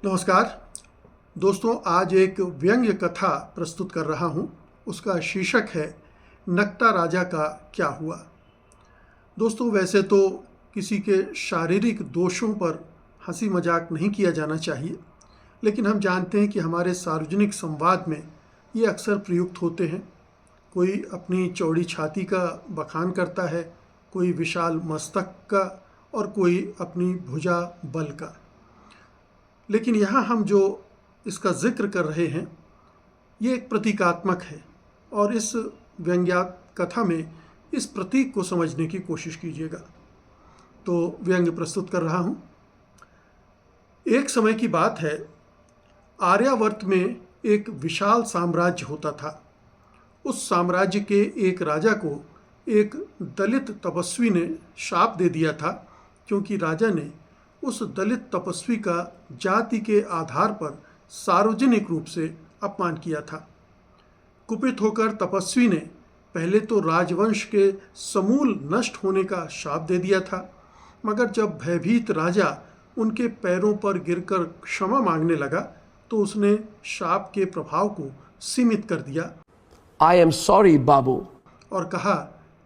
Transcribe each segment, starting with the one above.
नमस्कार दोस्तों, आज एक व्यंग्य कथा प्रस्तुत कर रहा हूँ। उसका शीर्षक है नकटा राजा का क्या हुआ। दोस्तों, वैसे तो किसी के शारीरिक दोषों पर हंसी मजाक नहीं किया जाना चाहिए, लेकिन हम जानते हैं कि हमारे सार्वजनिक संवाद में ये अक्सर प्रयुक्त होते हैं। कोई अपनी चौड़ी छाती का बखान करता है, कोई विशाल मस्तक का और कोई अपनी भुजा बल का। लेकिन यहाँ हम जो इसका जिक्र कर रहे हैं ये एक प्रतीकात्मक है, और इस व्यंग्यात्मक कथा में इस प्रतीक को समझने की कोशिश कीजिएगा। तो व्यंग्य प्रस्तुत कर रहा हूँ। एक समय की बात है, आर्यावर्त में एक विशाल साम्राज्य होता था। उस साम्राज्य के एक राजा को एक दलित तपस्वी ने शाप दे दिया था, क्योंकि राजा ने उस दलित तपस्वी का जाति के आधार पर सार्वजनिक रूप से अपमान किया था। कुपित होकर तपस्वी ने पहले तो राजवंश के समूल नष्ट होने का शाप दे दिया था, मगर जब भयभीत राजा उनके पैरों पर गिरकर क्षमा मांगने लगा तो उसने शाप के प्रभाव को सीमित कर दिया। I am sorry, बाबू। और कहा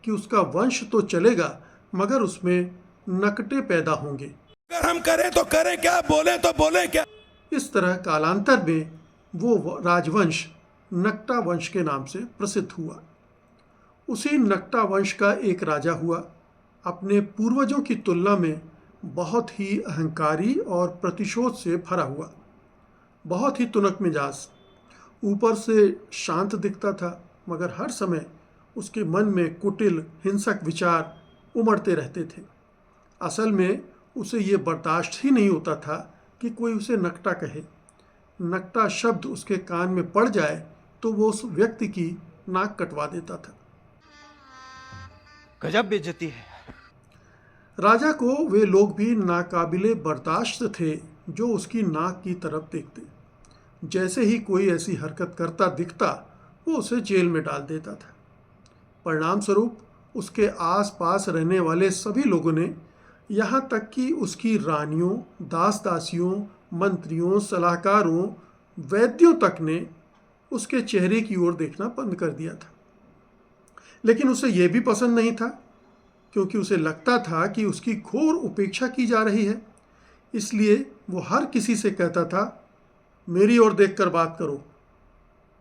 कि उसका वंश तो चलेगा, मगर उसमें नकटे पैदा होंगे। अगर हम करें तो करें क्या, बोले तो बोले क्या। इस तरह कालांतर में वो राजवंश नकटा वंश के नाम से प्रसिद्ध हुआ। उसी नकटा वंश का एक राजा हुआ, अपने पूर्वजों की तुलना में बहुत ही अहंकारी और प्रतिशोध से भरा हुआ, बहुत ही तुनक मिजाज। ऊपर से शांत दिखता था, मगर हर समय उसके मन में कुटिल हिंसक विचार उमड़ते रहते थे। असल में उसे ये बर्दाश्त ही नहीं होता था कि कोई उसे नकटा कहे। नकटा शब्द उसके कान में पड़ जाए तो वो उस व्यक्ति की नाक कटवा देता था। गजब बेइज्जती है। राजा को वे लोग भी नाकाबिले बर्दाश्त थे जो उसकी नाक की तरफ देखते। जैसे ही कोई ऐसी हरकत करता दिखता वो उसे जेल में डाल देता था। परिणाम स्वरूप उसके आसपास रहने वाले सभी लोगों ने, यहाँ तक कि उसकी रानियों, दास दासियों, मंत्रियों, सलाहकारों, वैद्यों तक ने उसके चेहरे की ओर देखना बंद कर दिया था। लेकिन उसे यह भी पसंद नहीं था, क्योंकि उसे लगता था कि उसकी घोर उपेक्षा की जा रही है। इसलिए वो हर किसी से कहता था, मेरी ओर देखकर बात करो।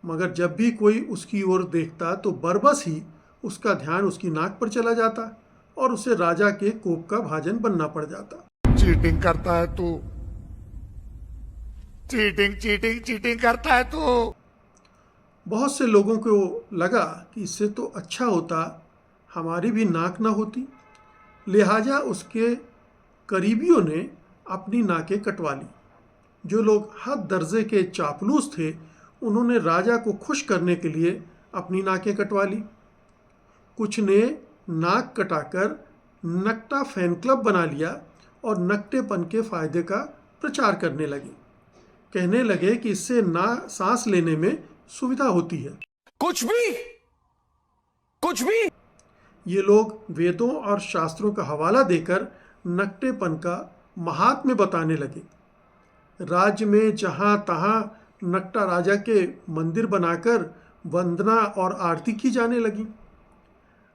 मगर जब भी कोई उसकी ओर देखता तो बरबस ही उसका ध्यान उसकी नाक पर चला जाता और उसे राजा के कोप का भाजन बनना पड़ जाता। चीटिंग करता है तू, चीटिंग करता है तू। बहुत से लोगों को लगा कि इससे तो अच्छा होता हमारी भी नाक ना होती। लिहाजा उसके करीबियों ने अपनी नाकें कटवा ली। जो लोग हद दर्जे के चापलूस थे, उन्होंने राजा को खुश करने के लिए अपनी नाकें कटवा ली। कुछ ने नाक कटाकर नकटा फैन क्लब बना लिया और नकटेपन के फायदे का प्रचार करने लगे। कहने लगे कि इससे ना सांस लेने में सुविधा होती है। कुछ भी। ये लोग वेदों और शास्त्रों का हवाला देकर नकटेपन का महात्म्य बताने लगे। राज्य में जहाँ तहाँ नकटा राजा के मंदिर बनाकर वंदना और आरती की जाने लगी।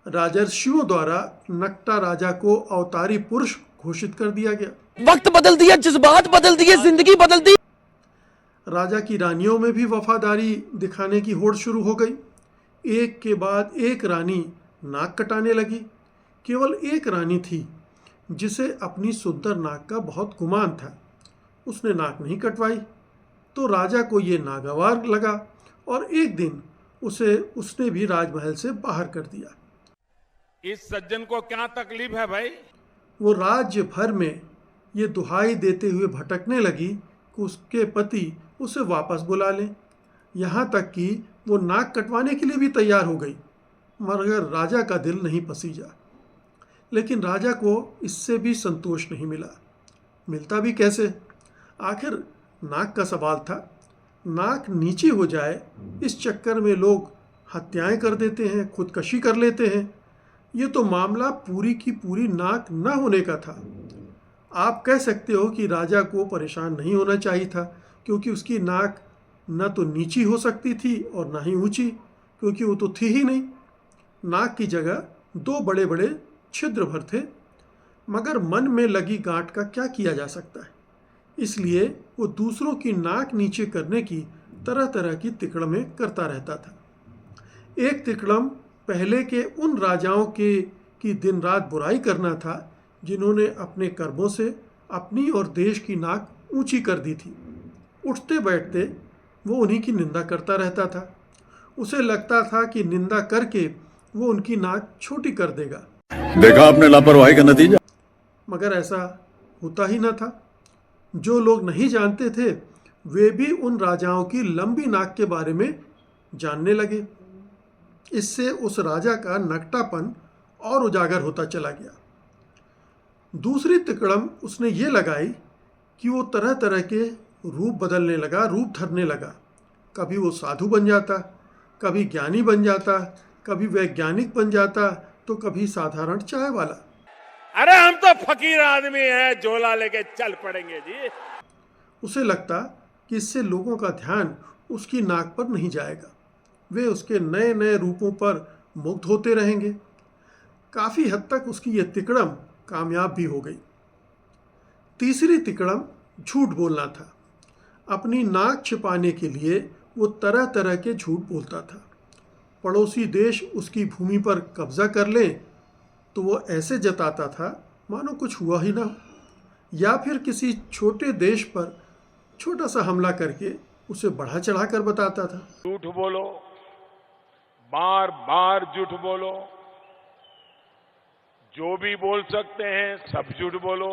राजर्षियों द्वारा नकटा राजा को अवतारी पुरुष घोषित कर दिया गया। वक्त बदल दिया, जज्बात बदल दिए, जिंदगी बदल दी। राजा की रानियों में भी वफादारी दिखाने की होड़ शुरू हो गई। एक के बाद एक रानी नाक कटाने लगी। केवल एक रानी थी जिसे अपनी सुंदर नाक का बहुत गुमान था। उसने नाक नहीं कटवाई तो राजा को ये नागवार लगा और एक दिन उसने भी राजमहल से बाहर कर दिया। इस सज्जन को क्या तकलीफ है भाई। वो राज्य भर में ये दुहाई देते हुए भटकने लगी कि उसके पति उसे वापस बुला लें। यहाँ तक कि वो नाक कटवाने के लिए भी तैयार हो गई, मगर राजा का दिल नहीं पसीजा। लेकिन राजा को इससे भी संतोष नहीं मिला। मिलता भी कैसे? आखिर नाक का सवाल था। नाक नीचे हो जाए इस चक्कर में लोग हत्याएं कर देते हैं, खुदकशी कर लेते हैं। ये तो मामला पूरी की पूरी नाक न होने का था। आप कह सकते हो कि राजा को परेशान नहीं होना चाहिए था, क्योंकि उसकी नाक न तो नीची हो सकती थी और ना ही ऊंची, क्योंकि वो तो थी ही नहीं। नाक की जगह 2 बड़े बड़े छिद्र भर थे। मगर मन में लगी गांठ का क्या किया जा सकता है, इसलिए वो दूसरों की नाक नीचे करने की तरह तरह की तिकड़में करता रहता था। एक तिकड़म पहले के उन राजाओं के की दिन रात बुराई करना था जिन्होंने अपने कर्मों से अपनी और देश की नाक ऊंची कर दी थी। उठते बैठते वो उन्हीं की निंदा करता रहता था। उसे लगता था कि निंदा करके वो उनकी नाक छोटी कर देगा, देखा आपने लापरवाही का नतीजा। मगर ऐसा होता ही न था। जो लोग नहीं जानते थे वे भी उन राजाओं की लंबी नाक के बारे में जानने लगे। इससे उस राजा का नकटापन और उजागर होता चला गया। दूसरी तिकड़म उसने ये लगाई कि वो तरह तरह के रूप बदलने लगा, रूप धरने लगा। कभी वो साधु बन जाता, कभी ज्ञानी बन जाता, कभी वैज्ञानिक बन जाता, तो कभी साधारण चाय वाला। अरे हम तो फकीर आदमी हैं, झोला लेके चल पड़ेंगे जी। उसे लगता कि इससे लोगों का ध्यान उसकी नाक पर नहीं जाएगा, वे उसके नए नए रूपों पर मुग्ध होते रहेंगे। काफ़ी हद तक उसकी यह तिकड़म कामयाब भी हो गई। तीसरी तिकड़म झूठ बोलना था। अपनी नाक छिपाने के लिए वो तरह तरह के झूठ बोलता था। पड़ोसी देश उसकी भूमि पर कब्जा कर ले तो वो ऐसे जताता था मानो कुछ हुआ ही ना हो, या फिर किसी छोटे देश पर छोटा सा हमला करके उसे बढ़ा चढ़ा कर बताता था। झूठ बोलो, बार बार झूठ बोलो, जो भी बोल सकते हैं सब झूठ बोलो।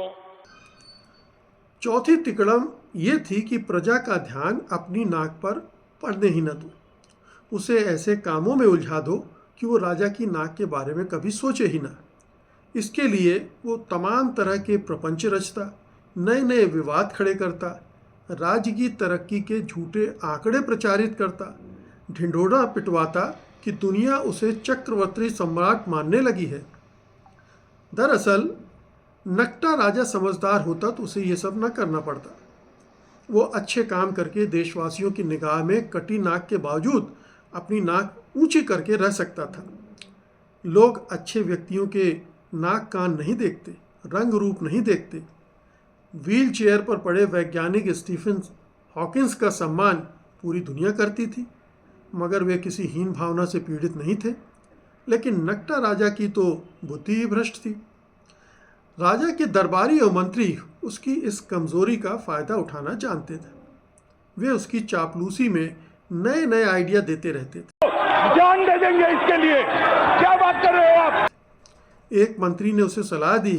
चौथी तिकड़म ये थी कि प्रजा का ध्यान अपनी नाक पर पड़ने ही न दो। उसे ऐसे कामों में उलझा दो कि वो राजा की नाक के बारे में कभी सोचे ही ना। इसके लिए वो तमाम तरह के प्रपंच रचता, नए नए विवाद खड़े करता, राज्य की तरक्की के झूठे आंकड़े प्रचारित करता, ढिंढोरा पिटवाता कि दुनिया उसे चक्रवर्ती सम्राट मानने लगी है। दरअसल नकटा राजा समझदार होता तो उसे ये सब न करना पड़ता। वो अच्छे काम करके देशवासियों की निगाह में कटी नाक के बावजूद अपनी नाक ऊंची करके रह सकता था। लोग अच्छे व्यक्तियों के नाक कान नहीं देखते, रंग रूप नहीं देखते। व्हील चेयर पर पड़े वैज्ञानिक स्टीफन हॉकिंस का सम्मान पूरी दुनिया करती थी, मगर वे किसी हीन भावना से पीड़ित नहीं थे। लेकिन नकटा राजा की तो बुद्धि ही भ्रष्ट थी। राजा के दरबारी और मंत्री उसकी इस कमजोरी का फायदा उठाना जानते थे। वे उसकी चापलूसी में नए नए आइडिया देते रहते थे। जान दे देंगे इसके लिए, क्या बात कर रहे हो आप? एक मंत्री ने उसे सलाह दी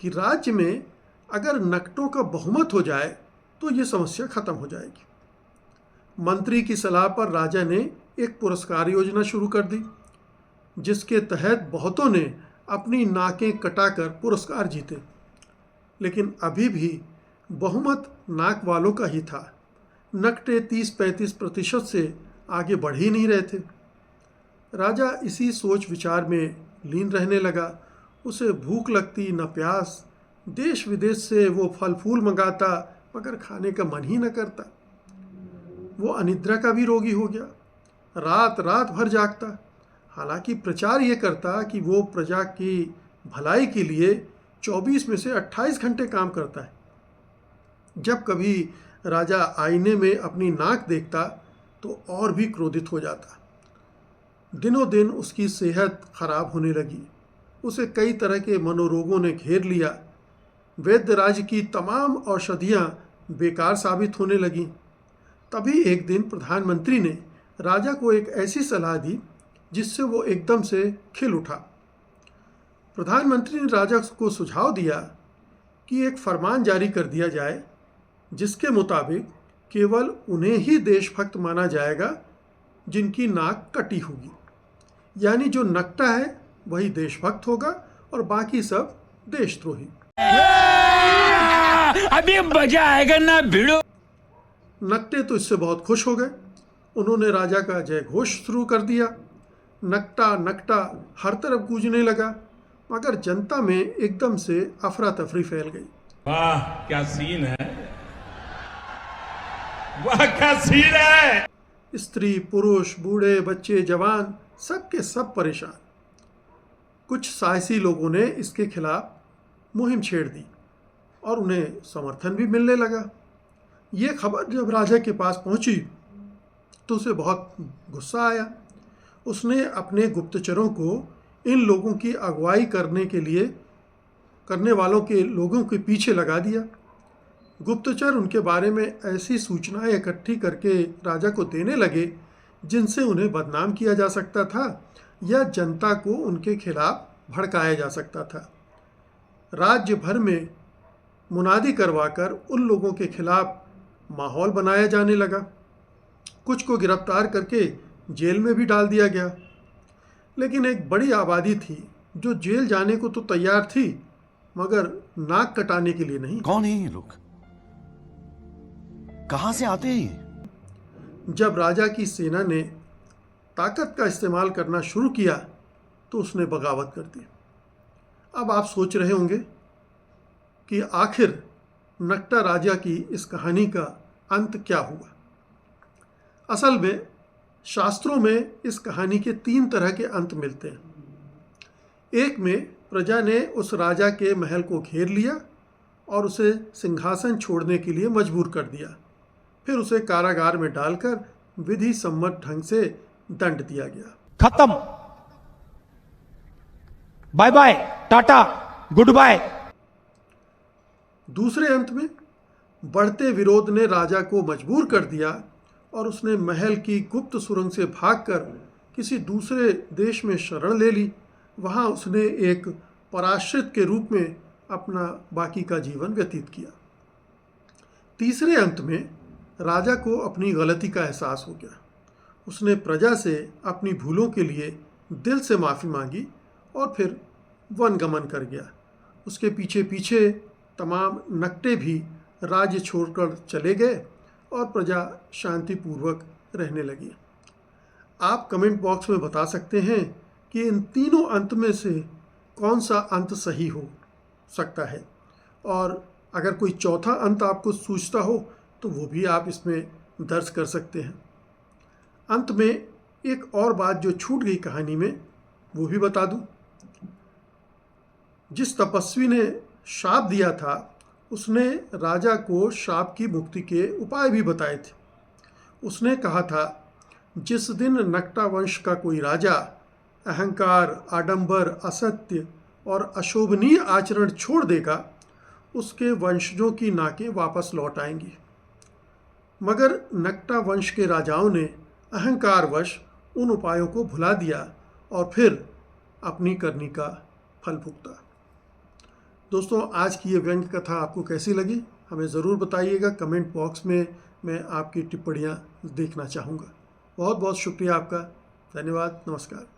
कि राज्य में अगर नकटों का बहुमत हो जाए तो ये समस्या खत्म हो जाएगी। मंत्री की सलाह पर राजा ने एक पुरस्कार योजना शुरू कर दी, जिसके तहत बहुतों ने अपनी नाकें कटाकर पुरस्कार जीते। लेकिन अभी भी बहुमत नाक वालों का ही था। नकटे 30-35% से आगे बढ़ ही नहीं रहे थे। राजा इसी सोच विचार में लीन रहने लगा। उसे भूख लगती न प्यास। देश विदेश से वो फल फूल मंगाता, मगर खाने का मन ही न करता। वो अनिद्रा का भी रोगी हो गया, रात रात भर जागता। हालांकि प्रचार ये करता कि वो प्रजा की भलाई के लिए 24 में से 28 घंटे काम करता है। जब कभी राजा आईने में अपनी नाक देखता तो और भी क्रोधित हो जाता। दिनों दिन उसकी सेहत खराब होने लगी। उसे कई तरह के मनोरोगों ने घेर लिया। वैद्य राज की तमाम औषधियाँ बेकार साबित होने लगीं। तभी एक दिन प्रधानमंत्री ने राजा को एक ऐसी सलाह दी जिससे वो एकदम से खिल उठा। प्रधानमंत्री ने राजा को सुझाव दिया कि एक फरमान जारी कर दिया जाए जिसके मुताबिक केवल उन्हें ही देशभक्त माना जाएगा जिनकी नाक कटी होगी। यानी जो नकटा है वही देशभक्त होगा और बाकी सब देशद्रोही। अभी मजा आएगा ना भिड़ो। नकटे तो इससे बहुत खुश हो गए। उन्होंने राजा का जय घोष शुरू कर दिया। नकटा नकटा हर तरफ गूंजने लगा, मगर जनता में एकदम से अफरा तफरी फैल गई। वाह क्या सीन है, वाह क्या सीन है। स्त्री पुरुष बूढ़े बच्चे जवान सब के सब परेशान। कुछ साहसी लोगों ने इसके खिलाफ मुहिम छेड़ दी और उन्हें समर्थन भी मिलने लगा। ये खबर जब राजा के पास पहुंची तो उसे बहुत गुस्सा आया। उसने अपने गुप्तचरों को इन लोगों की अगुवाई करने वालों के लोगों के पीछे लगा दिया। गुप्तचर उनके बारे में ऐसी सूचनाएं इकट्ठी करके राजा को देने लगे जिनसे उन्हें बदनाम किया जा सकता था या जनता को उनके खिलाफ भड़काया जा सकता था। राज्य भर में मुनादी करवाकर उन लोगों के खिलाफ माहौल बनाया जाने लगा। कुछ को गिरफ्तार करके जेल में भी डाल दिया गया। लेकिन एक बड़ी आबादी थी जो जेल जाने को तो तैयार थी मगर नाक कटाने के लिए नहीं। कौन है ये लोग, कहां से आते हैं? जब राजा की सेना ने ताकत का इस्तेमाल करना शुरू किया तो उसने बगावत कर दी। अब आप सोच रहे होंगे कि आखिर नक्टा राजा की इस कहानी का अंत क्या हुआ। असल में शास्त्रों में इस कहानी के 3 तरह के अंत मिलते हैं। एक में प्रजा ने उस राजा के महल को घेर लिया और उसे सिंहासन छोड़ने के लिए मजबूर कर दिया। फिर उसे कारागार में डालकर विधि सम्मत ढंग से दंड दिया गया। खत्म, bye bye, tata, good bye. दूसरे अंत में बढ़ते विरोध ने राजा को मजबूर कर दिया और उसने महल की गुप्त सुरंग से भागकर किसी दूसरे देश में शरण ले ली। वहाँ उसने एक पराश्रित के रूप में अपना बाकी का जीवन व्यतीत किया। तीसरे अंत में राजा को अपनी गलती का एहसास हो गया। उसने प्रजा से अपनी भूलों के लिए दिल से माफ़ी मांगी और फिर वनगमन कर गया। उसके पीछे पीछे तमाम नक्टे भी राज्य छोड़कर चले गए और प्रजा शांतिपूर्वक रहने लगी। आप कमेंट बॉक्स में बता सकते हैं कि इन तीनों अंत में से कौन सा अंत सही हो सकता है, और अगर कोई चौथा अंत आपको सूझता हो तो वो भी आप इसमें दर्ज कर सकते हैं। अंत में एक और बात जो छूट गई कहानी में वो भी बता दूं। जिस तपस्वी ने शाप दिया था उसने राजा को शाप की मुक्ति के उपाय भी बताए थे। उसने कहा था जिस दिन नक्टा वंश का कोई राजा अहंकार, आडंबर, असत्य और अशोभनीय आचरण छोड़ देगा उसके वंशजों की नाकें वापस लौट आएंगी। मगर नक्टा वंश के राजाओं ने अहंकारवश उन उपायों को भुला दिया और फिर अपनी करनी का फल भुगता। दोस्तों, आज की ये व्यंग्य कथा आपको कैसी लगी हमें ज़रूर बताइएगा। कमेंट बॉक्स में मैं आपकी टिप्पणियाँ देखना चाहूँगा। बहुत बहुत शुक्रिया आपका। धन्यवाद। नमस्कार।